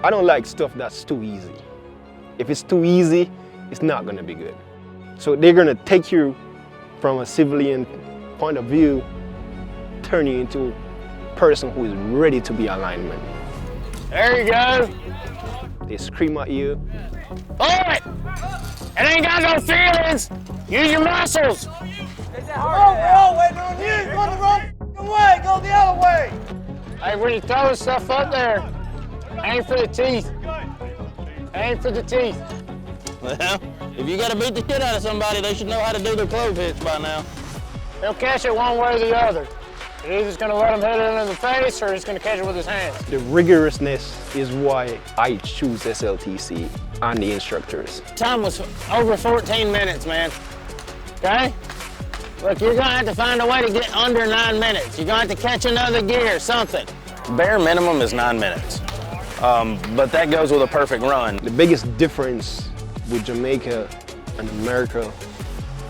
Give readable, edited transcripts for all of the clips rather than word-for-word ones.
I don't like stuff that's too easy. If it's too easy, it's not gonna be good. So they're gonna take you from a civilian point of view, turn you into a person who is ready to be a lineman. There you go. They scream at you. Boy, it ain't got no feelings. Use your muscles. We're all waiting on you. You're going the wrong way. Go the other way. Hey, when you throw stuff up there, aim for the teeth. Aim for the teeth. Well, if you gotta beat the shit out of somebody, they should know how to do their clove hits by now. He'll catch it one way or the other. He's either just gonna let him hit it in the face or he's gonna catch it with his hands. The rigorousness is why I choose SLTC and the instructors. Time was over 14 minutes, man. Okay? Look, you're gonna have to find a way to get under 9 minutes. You're gonna have to catch another gear, something. Bare minimum is 9 minutes, but that goes with a perfect run. The biggest difference with Jamaica and America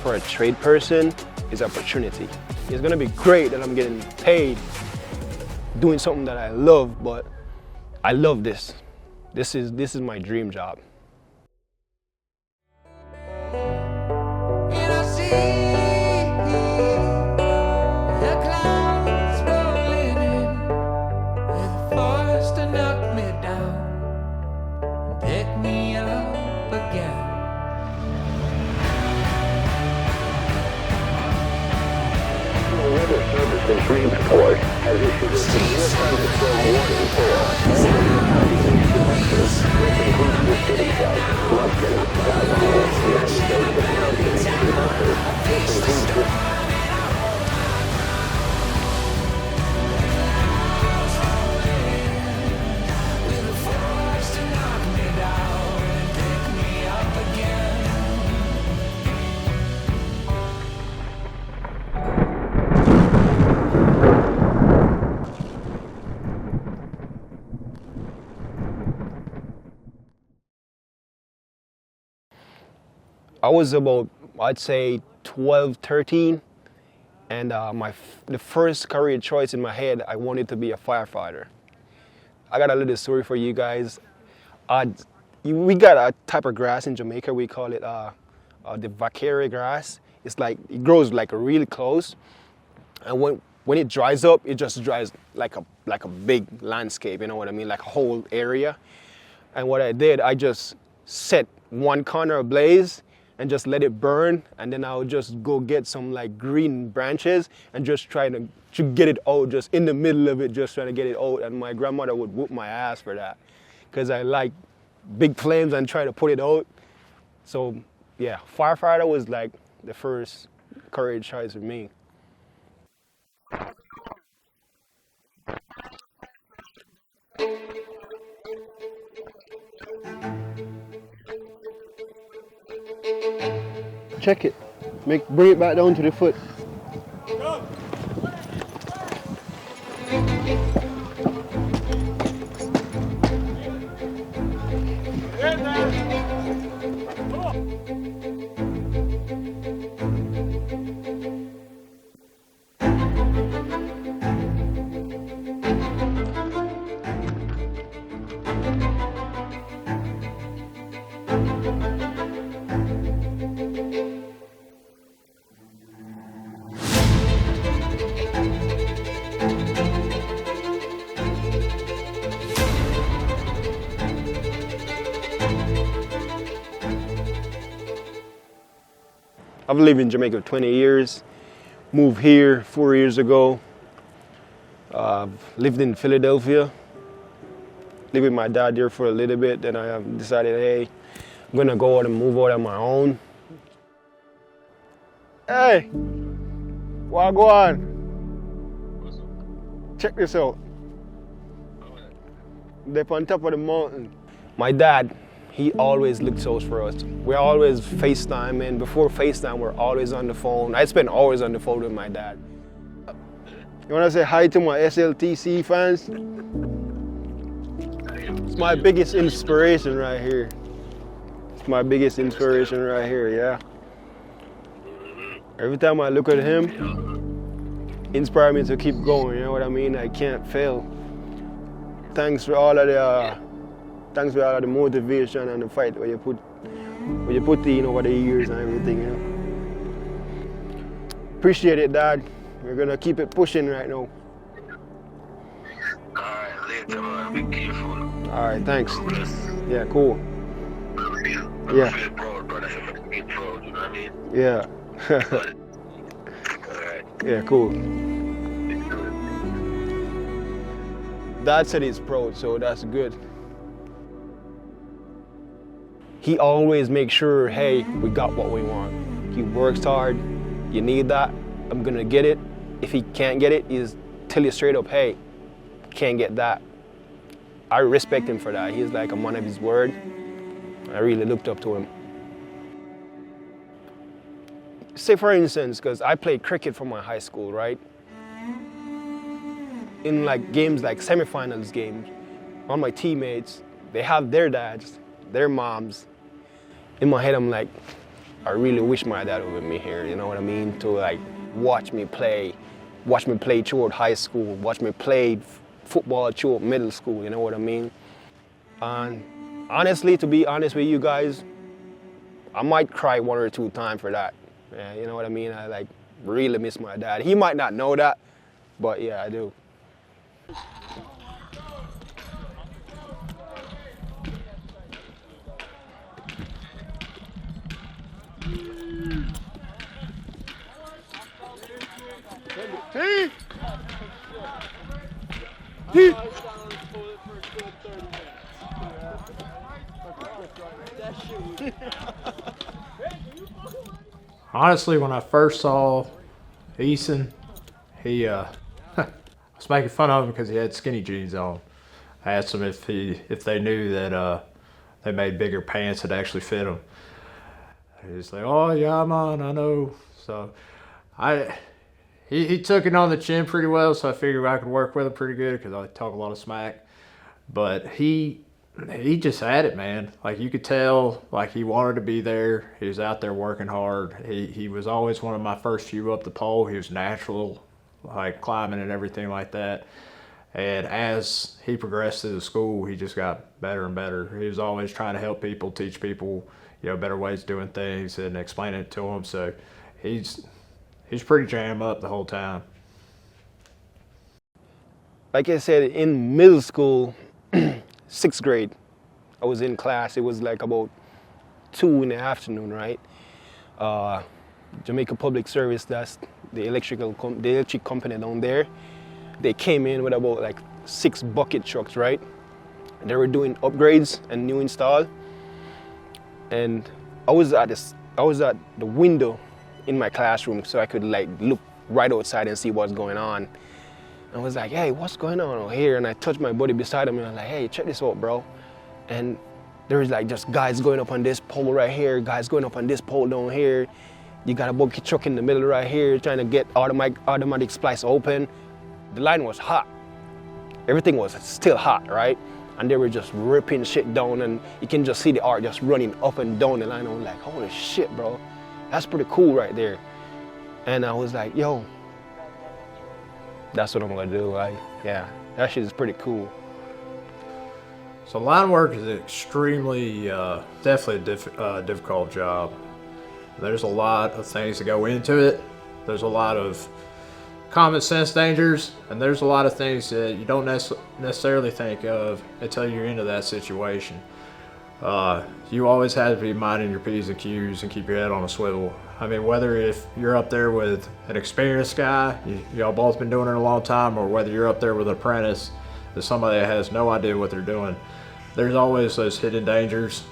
for a trade person is opportunity. It's gonna be great that I'm getting paid doing something that I love, but I love this. This is my dream job. In Shreveport has issued a significant warning for which includes the city site, Lufkin, Southall, United States of counties, this includes the I was about, I'd say 12, 13, and the first career choice in my head, I wanted to be a firefighter. I got a little story for you guys. We got a type of grass in Jamaica, we call it the vaquero grass. It's like, it grows like really close, and when it dries up, it just dries like a big landscape, you know what I mean, like a whole area. And what I did, I just set one corner ablaze and just let it burn, and then I would just go get some like green branches and just try to get it out, just in the middle of it, just trying to get it out. And my grandmother would whoop my ass for that, because I like big flames and try to put it out. So yeah, firefighter was like the first career choice for me. Check it. Bring it back down to the foot. I've lived in Jamaica 20 years, moved here 4 years ago. Lived in Philadelphia, lived with my dad there for a little bit, then I decided, hey, I'm gonna go out and move out on my own. Hey, what go on? Check this out. They're on top of the mountain. My dad, he always looked out for us. We're always FaceTime, and before FaceTime, we're always on the phone. I spend hours on the phone with my dad. You wanna say hi to my SLTC fans? It's my biggest inspiration right here. It's my biggest inspiration right here, yeah. Every time I look at him, inspire me to keep going, you know what I mean? I can't fail. Thanks for all of the Thanks for all the motivation and the fight where you put in over the years and everything, you know. Appreciate it, Dad. We're gonna keep it pushing right now. Alright, later, man. Be careful. All right, thanks. Bless. Yeah, cool. I feel proud, brother. I feel proud, you know what I mean? Yeah. Alright. Yeah, cool. Dad said he's proud, so that's good. He always makes sure, hey, we got what we want. He works hard. You need that. I'm gonna get it. If he can't get it, he's tell you straight up, hey, can't get that. I respect him for that. He's like a man of his word. I really looked up to him. Say for instance, because I played cricket for my high school, right? In like games like semifinals games, all my teammates, they have their dads, their moms. In my head, I'm like, I really wish my dad was with me here, you know what I mean? To like watch me play throughout high school, watch me play football throughout middle school, you know what I mean? And honestly, to be honest with you guys, I might cry 1 or 2 times for that. Yeah, you know what I mean? I like really miss my dad. He might not know that, but yeah, I do. Honestly, when I first saw Eason, he I was making fun of him because he had skinny jeans on. I asked him if they knew that they made bigger pants that actually fit him. He's like, "Oh yeah, man, I know." So he took it on the chin pretty well, so I figured I could work with him pretty good because I talk a lot of smack. But he just had it, man. Like you could tell, like he wanted to be there. He was out there working hard. He was always one of my first few up the pole. He was natural, like climbing and everything like that. And as he progressed through the school, he just got better and better. He was always trying to help people, teach people, you know, better ways of doing things and explain it to them. So he's pretty jam up the whole time. Like I said, in middle school, 6th grade, I was in class. It was like about 2 in the afternoon, right? Jamaica Public Service, that's the electric company down there. They came in with about like 6 bucket trucks, right? And they were doing upgrades and new install. And I was at the window in my classroom so I could like look right outside and see what's going on. I was like, hey, what's going on over here? And I touched my buddy beside him and I was like, hey, check this out, bro. And there was like just guys going up on this pole right here, guys going up on this pole down here. You got a bucket truck in the middle right here trying to get automatic splice open. The line was hot. Everything was still hot, right? And they were just ripping shit down and you can just see the art just running up and down the line. I was like, holy shit, bro. That's pretty cool right there. And I was like, yo, that's what I'm gonna do. Yeah, that shit is pretty cool. So line work is extremely, definitely a difficult job. There's a lot of things that go into it. There's a lot of common sense dangers, and there's a lot of things that you don't necessarily think of until you're into that situation. You always have to be minding your P's and Q's and keep your head on a swivel. I mean, whether if you're up there with an experienced guy, y'all both been doing it a long time, or whether you're up there with an apprentice, that's somebody that has no idea what they're doing, there's always those hidden dangers,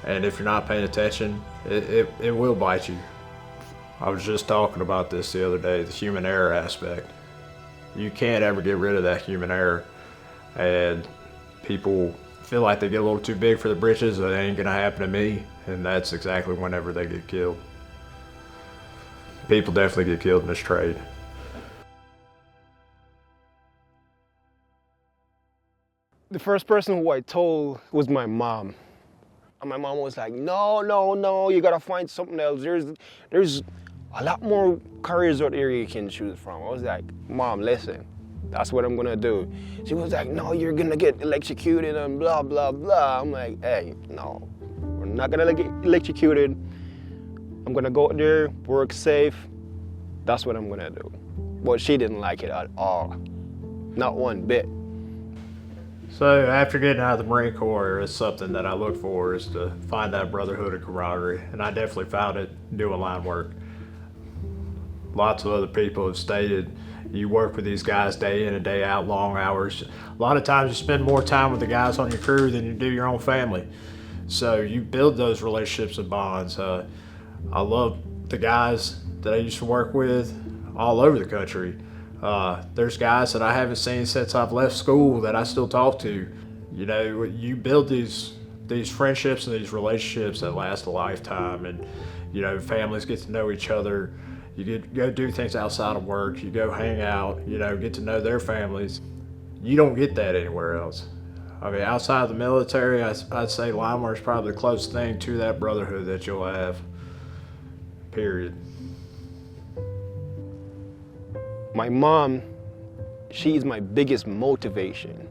and if you're not paying attention, it will bite you. I was just talking about this the other day, the human error aspect. You can't ever get rid of that human error, and people feel like they get a little too big for the britches, so it ain't gonna happen to me, and that's exactly whenever they get killed. People definitely get killed in this trade. The first person who I told was my mom. And my mom was like, no, you gotta find something else. There's a lot more careers out there you can choose from. I was like, Mom, listen, That's what I'm gonna do. She was like, no, you're gonna get electrocuted and blah, blah, blah. I'm like, hey, no, we're not gonna get electrocuted. I'm gonna go out there, work safe. That's what I'm gonna do. But she didn't like it at all. Not one bit. So after getting out of the Marine Corps, it's something that I look for is to find that brotherhood and camaraderie. And I definitely found it doing line work. Lots of other people have stated you work with these guys day in and day out, long hours. A lot of times you spend more time with the guys on your crew than you do your own family. So you build those relationships and bonds. I love the guys that I used to work with all over the country. There's guys that I haven't seen since I've left school that I still talk to. You know, you build these friendships and these relationships that last a lifetime, and you know, families get to know each other. You go do things outside of work. You go hang out. You know, get to know their families. You don't get that anywhere else. I mean, outside of the military, I'd say line work is probably the closest thing to that brotherhood that you'll have. Period. My mom, she's my biggest motivation.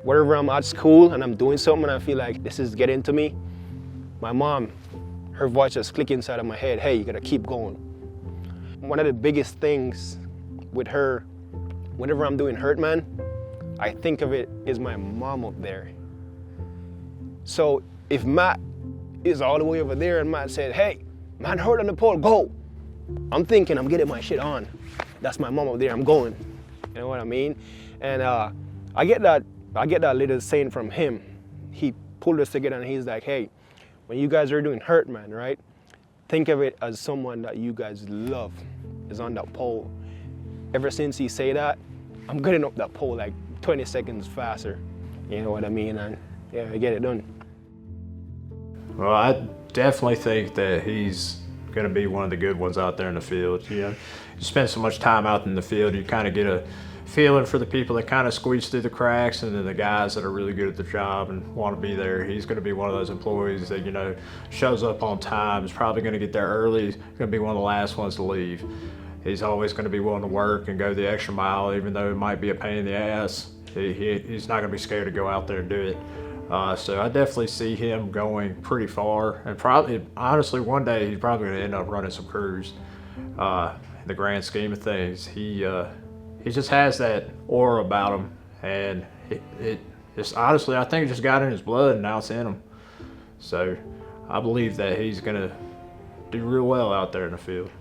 Wherever I'm at school and I'm doing something and I feel like this is getting to me, my mom, her voice just click inside of my head, hey, you gotta keep going. One of the biggest things with her, whenever I'm doing Hurt Man, I think of it as my mom up there. So if Matt is all the way over there and Matt said, hey, man hurt on the pole, go. I'm thinking I'm getting my shit on. That's my mom up there, I'm going. You know what I mean? And I get that little saying from him. He pulled us together and he's like, hey, when you guys are doing Hurt Man, right? Think of it as someone that you guys love is on that pole. Ever since he say that, I'm getting up that pole like 20 seconds faster. You know what I mean? And yeah, I get it done. Well, I definitely think that he's going to be one of the good ones out there in the field. You know, you spend so much time out in the field, you kind of get a feeling for the people that kind of squeeze through the cracks, and then the guys that are really good at the job and want to be there. He's going to be one of those employees that, you know, shows up on time, is probably going to get there early, he's going to be one of the last ones to leave. He's always going to be willing to work and go the extra mile, even though it might be a pain in the ass. He's not going to be scared to go out there and do it. So I definitely see him going pretty far, and probably, honestly, one day he's probably going to end up running some crews. In the grand scheme of things, he just has that aura about him, and it's honestly, I think it just got in his blood and now it's in him. So I believe that he's going to do real well out there in the field.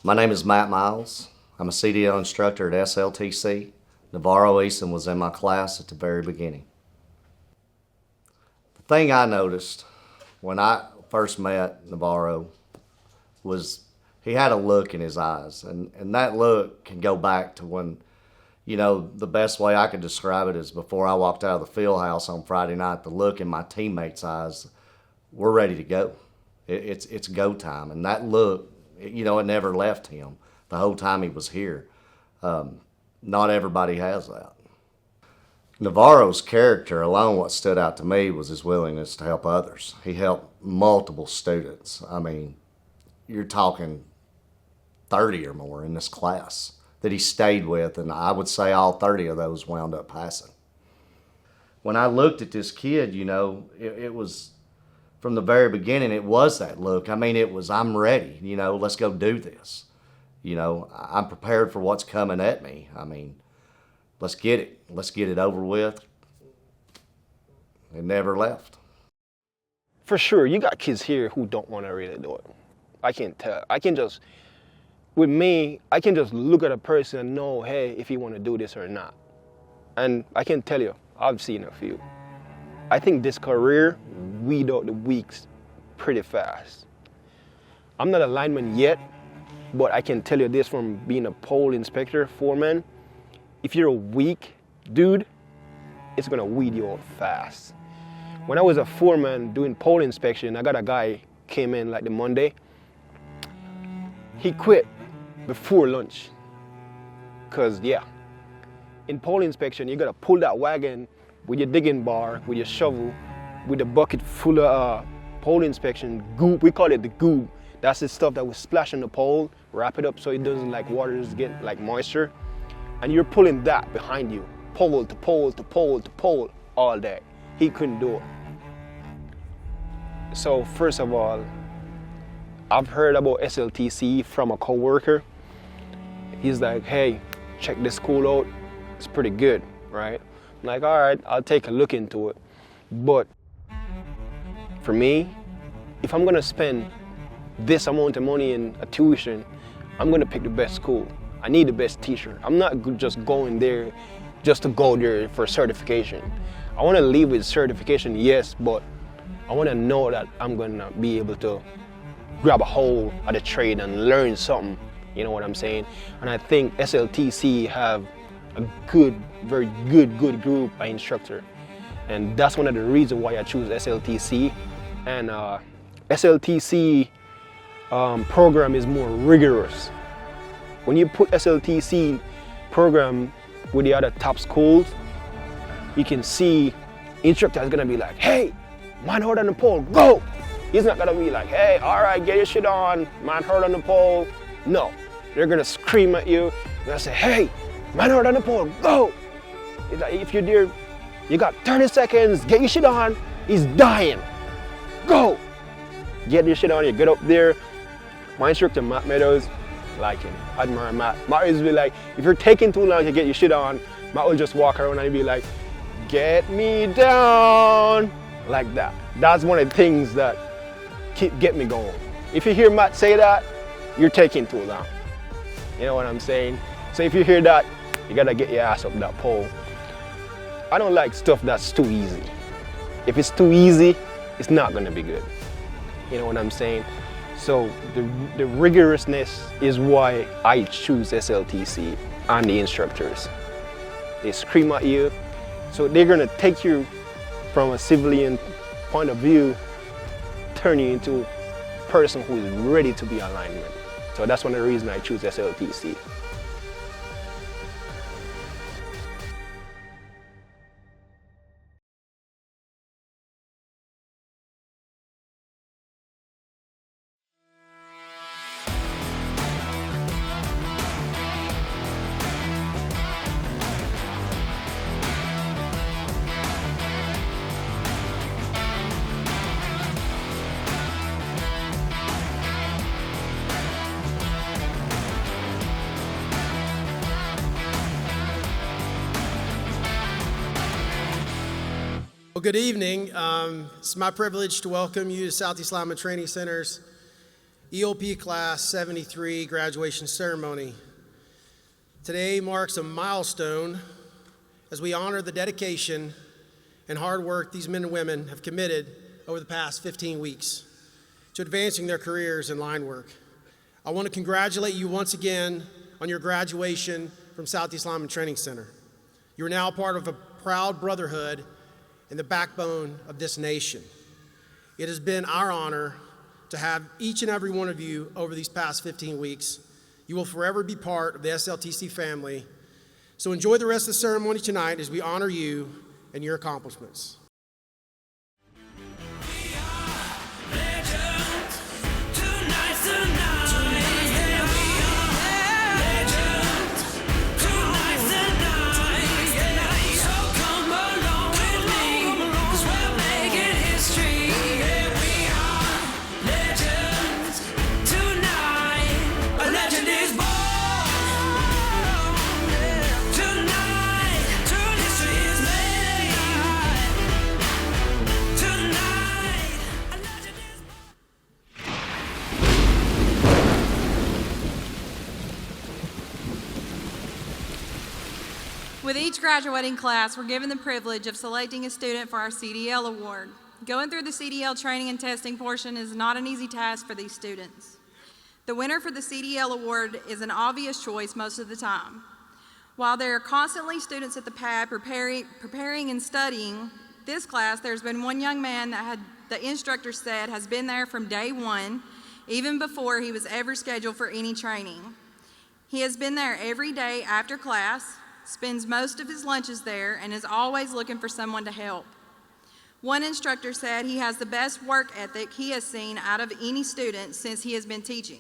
My name is Matt Miles. I'm a CDL instructor at SLTC. Navarro Easton was in my class at the very beginning. The thing I noticed when I first met Navarro was he had a look in his eyes, and that look can go back to when, you know, the best way I could describe it is before I walked out of the field house on Friday night, the look in my teammates' eyes, we're ready to go. It's go time, and that look, you know, it never left him the whole time he was here. Not everybody has that. Navarro's character alone, what stood out to me was his willingness to help others. He helped multiple students. I mean, you're talking 30 or more in this class that he stayed with, and I would say all 30 of those wound up passing. When I looked at this kid, you know, it was, from the very beginning, it was that look. I mean, it was, I'm ready, you know, let's go do this. You know, I'm prepared for what's coming at me. I mean, let's get it. Let's get it over with. It never left. For sure, you got kids here who don't want to really do it. I can tell. With me, I can just look at a person and know, hey, if he want to do this or not. And I can tell you, I've seen a few. I think this career weed out the weaks pretty fast. I'm not a lineman yet, but I can tell you this from being a pole inspector, foreman. If you're a weak dude, it's gonna weed you out fast. When I was a foreman doing pole inspection, I got a guy came in like the Monday. He quit before lunch. Cause yeah, in pole inspection, you gotta pull that wagon with your digging bar, with your shovel, with a bucket full of pole inspection goob. We call it the goob. That's the stuff that we splash on the pole, wrap it up so it doesn't like water doesn't get like moisture. And you're pulling that behind you, pole to pole to pole to pole all day. He couldn't do it. So first of all, I've heard about SLTC from a coworker. He's like, hey, check this school out. It's pretty good, right? I'm like, all right, I'll take a look into it. But for me, if I'm gonna spend this amount of money in a tuition, I'm gonna pick the best school. I need the best teacher. I'm not just going there just to go there for certification. I wanna leave with certification, yes, but I wanna know that I'm gonna be able to grab a hold of the trade and learn something, you know what I'm saying? And I think SLTC have a good, very good group of instructor. And that's one of the reasons why I choose SLTC. And SLTC program is more rigorous. When you put SLTC program with the other top schools, you can see instructor is gonna be like, hey, man hard on the pole, go! He's not gonna be like, hey, all right, get your shit on, man hard on the pole. No, they're gonna scream at you. They're gonna say, hey, man hard on the pole, go! If you're there, you got 30 seconds, get your shit on, he's dying, go! Get your shit on, you get up there. My instructor, Matt Meadows, like him, admire Matt. Matt is be like, if you're taking too long to get your shit on, Matt will just walk around and be like, get me down, like that. That's one of the things that get me going. If you hear Matt say that, you're taking too long. You know what I'm saying? So if you hear that, you gotta get your ass up that pole. I don't like stuff that's too easy. If it's too easy, it's not gonna be good. You know what I'm saying? So the rigorousness is why I choose SLTC and the instructors. They scream at you, so they're gonna take you from a civilian point of view, turn you into a person who is ready to be alignment. So that's one of the reasons I choose SLTC. Well, good evening. It's my privilege to welcome you to Southeast Lineman Training Center's EOP Class 73 graduation ceremony. Today marks a milestone as we honor the dedication and hard work these men and women have committed over the past 15 weeks to advancing their careers in line work. I want to congratulate you once again on your graduation from Southeast Lineman Training Center. You are now part of a proud brotherhood and the backbone of this nation. It has been our honor to have each and every one of you over these past 15 weeks. You will forever be part of the SLTC family. So enjoy the rest of the ceremony tonight as we honor you and your accomplishments. With each graduating class, we're given the privilege of selecting a student for our CDL award. Going through the CDL training and testing portion is not an easy task for these students. The winner for the CDL award is an obvious choice most of the time. While there are constantly students at the pad preparing and studying, this class, there's been one young man that the instructor said has been there from day one, even before he was ever scheduled for any training. He has been there every day after class, spends most of his lunches there, and is always looking for someone to help. One instructor said he has the best work ethic he has seen out of any student since he has been teaching.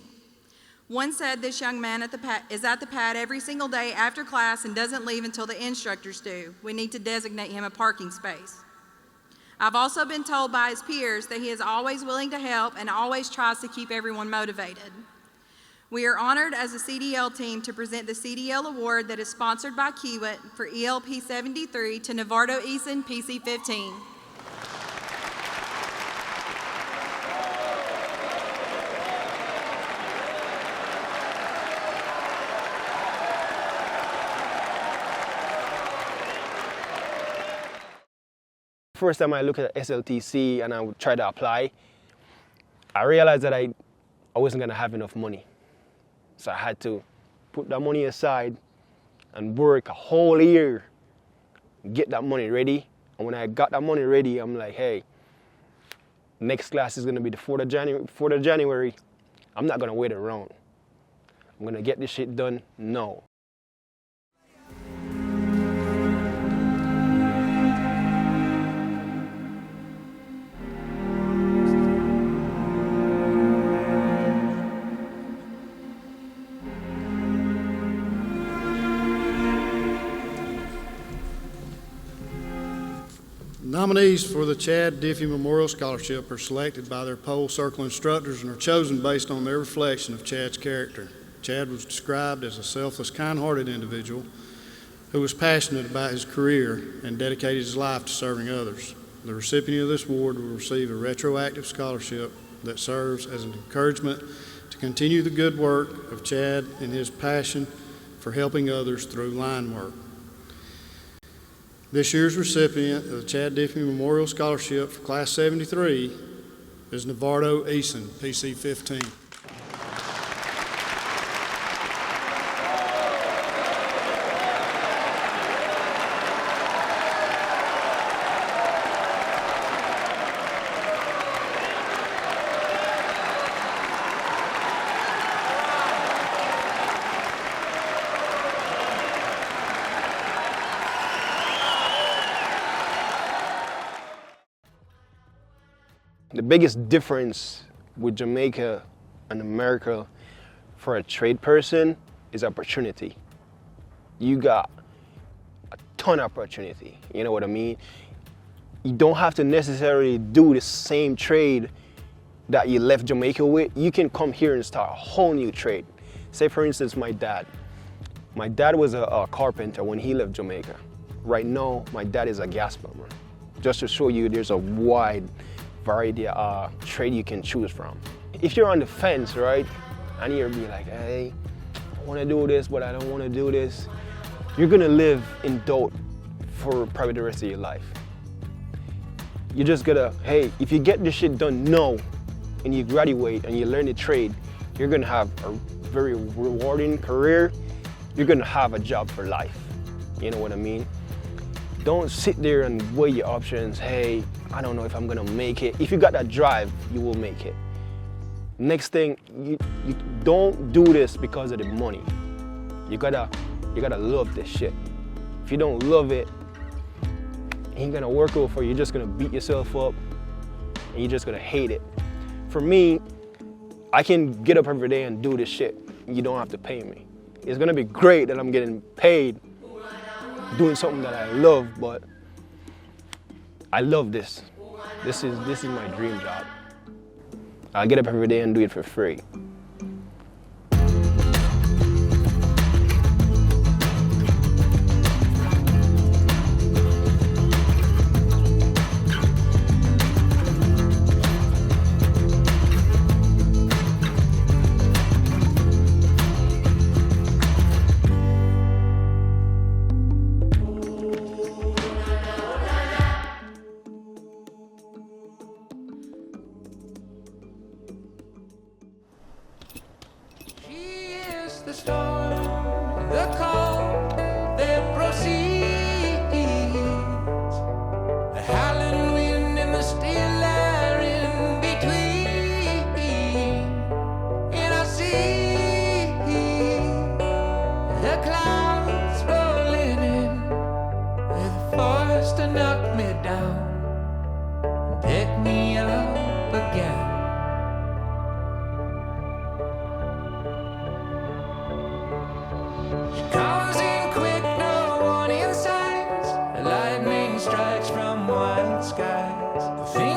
One said this young man is at the pad every single day after class and doesn't leave until the instructors do. We need to designate him a parking space. I've also been told by his peers that he is always willing to help and always tries to keep everyone motivated. We are honored as a CDL team to present the CDL award that is sponsored by Kiewit for ELP 73 to Navardo Eason, PC 15. First time I looked at SLTC and I would try to apply, I realized that I wasn't gonna have enough money. So I had to put that money aside and work a whole year, get that money ready. And when I got that money ready, I'm like, hey, next class is gonna be the 4th of January. I'm not gonna wait around. I'm gonna get this shit done now. Nominees for the Chad Diffie Memorial Scholarship are selected by their pole circle instructors and are chosen based on their reflection of Chad's character. Chad was described as a selfless, kind-hearted individual who was passionate about his career and dedicated his life to serving others. The recipient of this award will receive a retroactive scholarship that serves as an encouragement to continue the good work of Chad and his passion for helping others through line work. This year's recipient of the Chad Diffie Memorial Scholarship for Class 73 is Navardo Eason, PC 15. The biggest difference with Jamaica and America for a trade person is opportunity. You got a ton of opportunity, you know what I mean? You don't have to necessarily do the same trade that you left Jamaica with. You can come here and start a whole new trade. Say for instance, my dad. My dad was a carpenter when he left Jamaica. Right now, my dad is a gas plumber. Just to show you there's a wide variety of trade you can choose from. If you're on the fence, right, and you're be like, hey, I want to do this, but I don't want to do this, you're gonna live in doubt for probably the rest of your life. You just gotta, hey, if you get this shit done now, and you graduate and you learn the trade, you're gonna have a very rewarding career. You're gonna have a job for life. You know what I mean? Don't sit there and weigh your options. Hey, I don't know if I'm gonna make it. If you got that drive, you will make it. Next thing, you don't do this because of the money. You gotta love this shit. If you don't love it, it ain't gonna work out for you. You're just gonna beat yourself up and you're just gonna hate it. For me, I can get up every day and do this shit. You don't have to pay me. It's gonna be great that I'm getting paid doing something that I love, but I love this. This is my dream job. I get up every day and do it for free. The storm, the calm that proceeds, the howling wind and the still air in between, and I see the clouds rolling in with force to knock me down. Comes in quick, no warning signs. Lightning strikes from white skies. The